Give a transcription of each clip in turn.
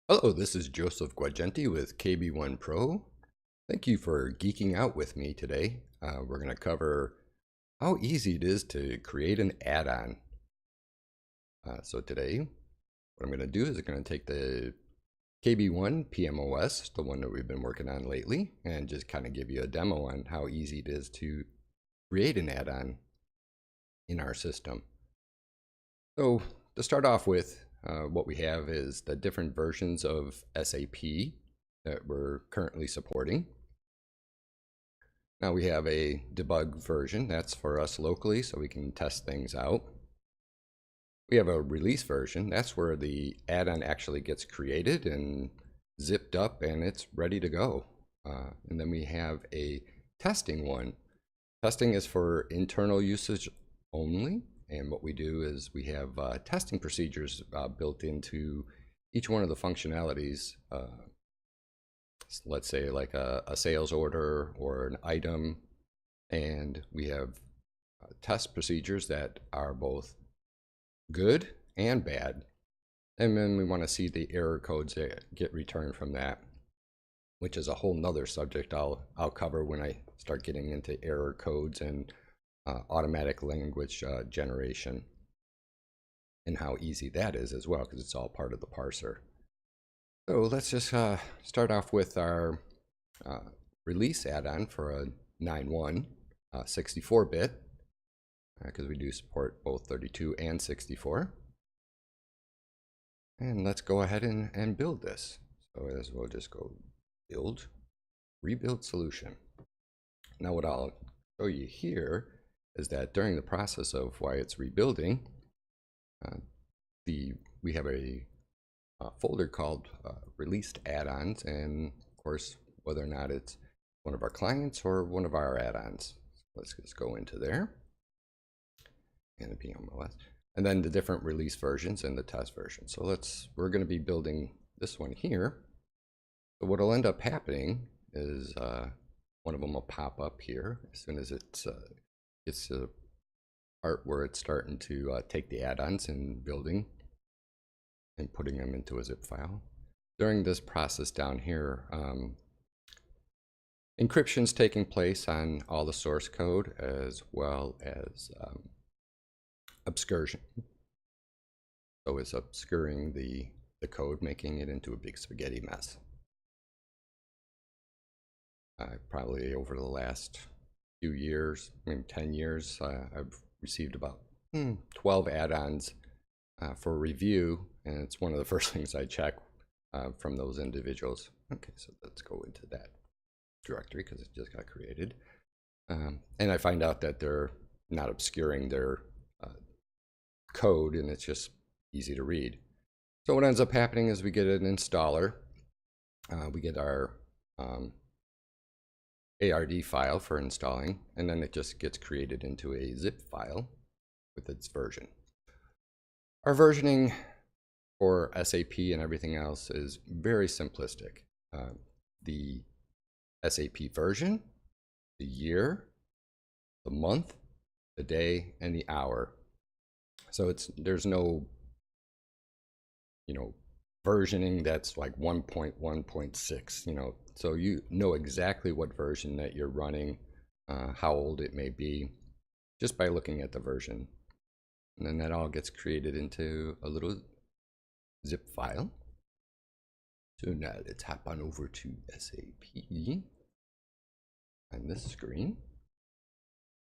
Hello, this is Joseph Guagenti with KB1 Pro. Thank you for geeking out with me today. We're going to cover how easy it is to create an add-on. So today, what I'm going to do is I'm going to take the KB1 PMOS, the one that we've been working on lately, and just kind of give you a demo on how easy it is to create an add-on in our system. So to start off with, what we have is the different versions of SAP that we're currently supporting. Now we have a debug version that's for us locally so we can test things out. We have a release version, that's where the add-on actually gets created and zipped up and it's ready to go. And then we have a testing one. Testing is for internal usage only. And what we do is we have testing procedures built into each one of the functionalities. Let's say like a sales order or an item. And we have test procedures that are both good and bad. And then we want to see the error codes that get returned from that, which is a whole nother subject I'll cover when I start getting into error codes and automatic language generation, and how easy that is as well, because it's all part of the parser. So let's just start off with our release add-on for a 9.1 64-bit, because we do support both 32 and 64. And let's go ahead and build this. So as we'll just go build, rebuild solution. Now what I'll show you here is that during the process of why it's rebuilding, we have a folder called released add-ons, and of course whether or not it's one of our clients or one of our add-ons. So let's just go into there and the PMOS, and then the different release versions and the test version. So we're going to be building this one here. So what'll end up happening is one of them will pop up here as soon as it's a part where it's starting to take the add-ons and building and putting them into a zip file. During this process down here, encryption's taking place on all the source code, as well as obscursion. So it's obscuring the code, making it into a big spaghetti mess. Probably over the last few years, maybe 10 years, I've received about 12 add-ons for review, and it's one of the first things I check from those individuals. Okay, so let's go into that directory because it just got created. And I find out that they're not obscuring their code, and it's just easy to read. So what ends up happening is we get an installer, we get our ARD file for installing, and then it just gets created into a zip file with its version. Our versioning for SAP and everything else is very simplistic. The SAP version, the year, the month, the day, and the hour. So there's no versioning that's like 1.1.6, so you know exactly what version that you're running, how old it may be, just by looking at the version. And then that all gets created into a little zip file. So now let's hop on over to SAP. On this screen,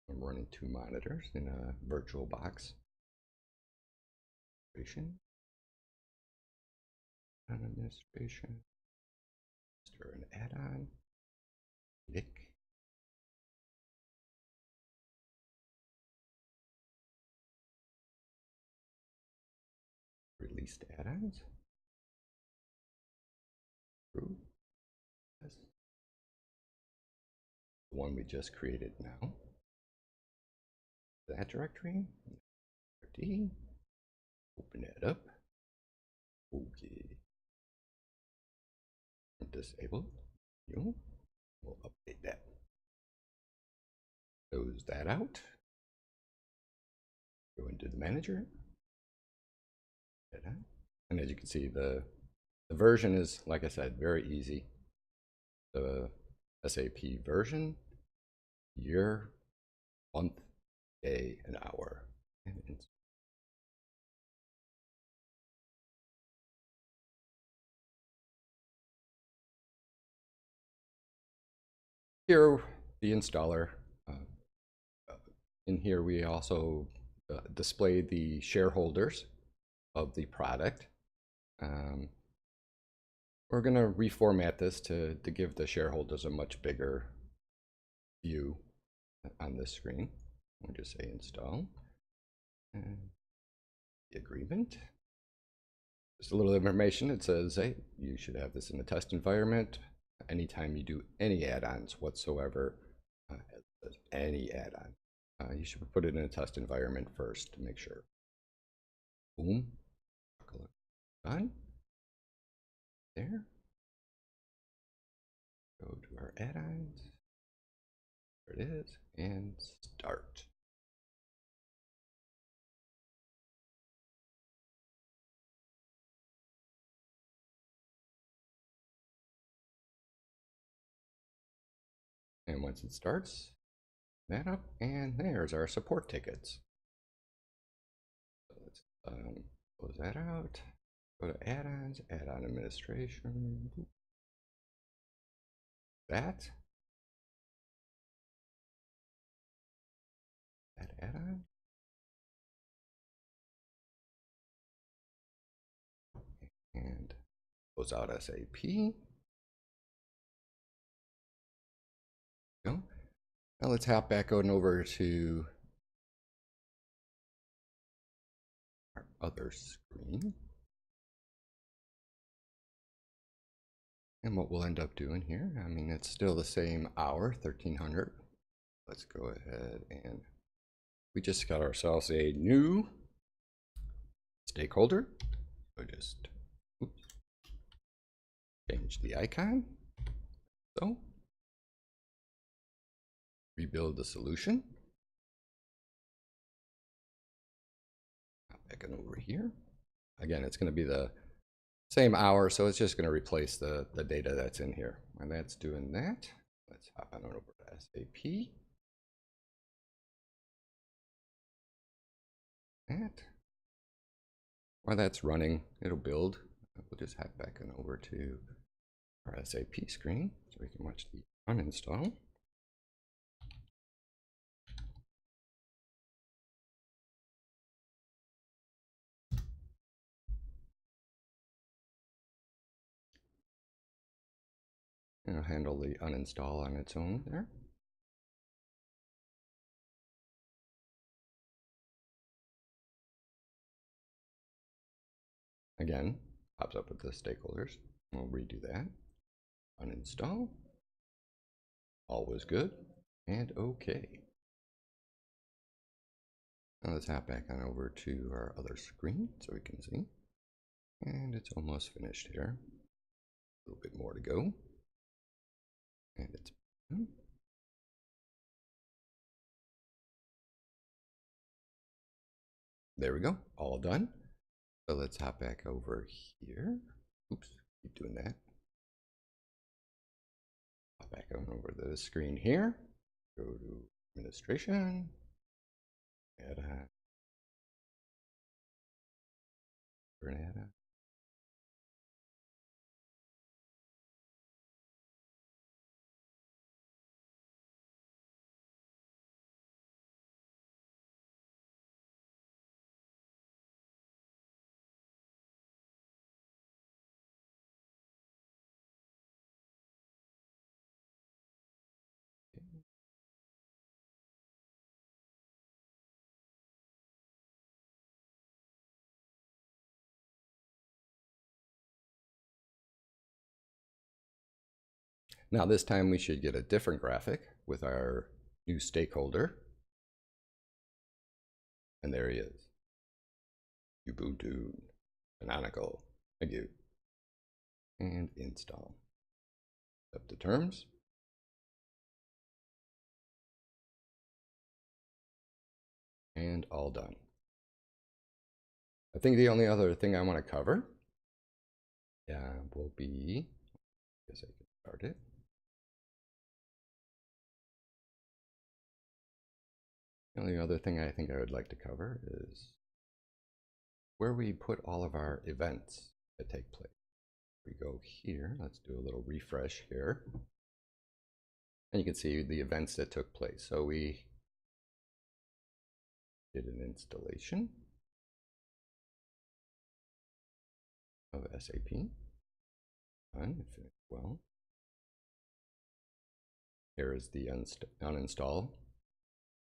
I'm running 2 monitors in a virtual box. Administration, stir an add-on, click. Released add-ons. True. Yes. The one we just created now. That directory. D. Open that up. Okay. Disable. We'll update that. Close that out. Go into the manager. And as you can see, the The version is, like I said, very easy. The SAP version, year, month, day, and hour. And here, the installer. In here, we also display the shareholders of the product. We're going to reformat this to give the shareholders a much bigger view on this screen. We'll just say install. And the agreement. Just a little information. It says, hey, you should have this in a test environment. Anytime you do any add-ons whatsoever, any add-on, you should put it in a test environment first to make sure. Boom. Done. There. Go to our add-ons. There it is. And start. And once it starts, that up, and there's our support tickets. So let's close that out. Go to add-ons, add-on administration. That add-on. And close out SAP. Go. Now let's hop back on over to our other screen. And what we'll end up doing here, I mean, it's still the same hour, 1300. Let's go ahead and we just got ourselves a new stakeholder. So just change the icon. So rebuild the solution. Back on over here. Again, it's going to be the same hour, so it's just going to replace the data that's in here. And that's doing that. Let's hop on over to SAP. That. While that's running, it'll build. We'll just hop back on over to our SAP screen so we can watch the uninstall. It'll handle the uninstall on its own there. Again, pops up with the stakeholders. We'll redo that. Uninstall. All was good and okay. Now let's hop back on over to our other screen so we can see. And it's almost finished here. A little bit more to go. And it's done. There we go, all done. So let's hop back over here. Oops, keep doing that. Hop back on over the screen here. Go to administration. Add-on. Add-on. Now this time we should get a different graphic with our new stakeholder. And there he is. Ubuntu, canonical, thank you. And install. Up to terms. And all done. I think the only other thing I want to cover will be, I guess I can start it. The only other thing I think I would like to cover is where we put all of our events that take place. We go here, let's do a little refresh here. And you can see the events that took place. So we did an installation of SAP. Done, it finished well. Here is the uninstall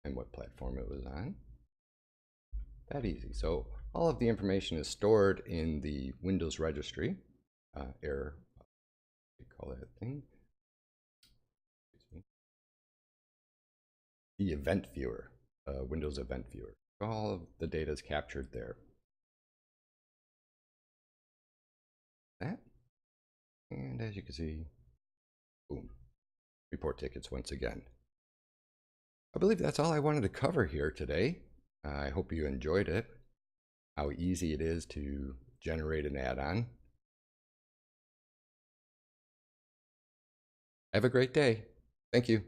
and what platform it was on. That easy. So all of the information is stored in the Windows registry. Error, we call that thing. The event viewer, Windows event viewer. All of the data is captured there. That, and as you can see, boom, report tickets once again. I believe that's all I wanted to cover here today. I hope you enjoyed it, how easy it is to generate an add-on. Have a great day. Thank you.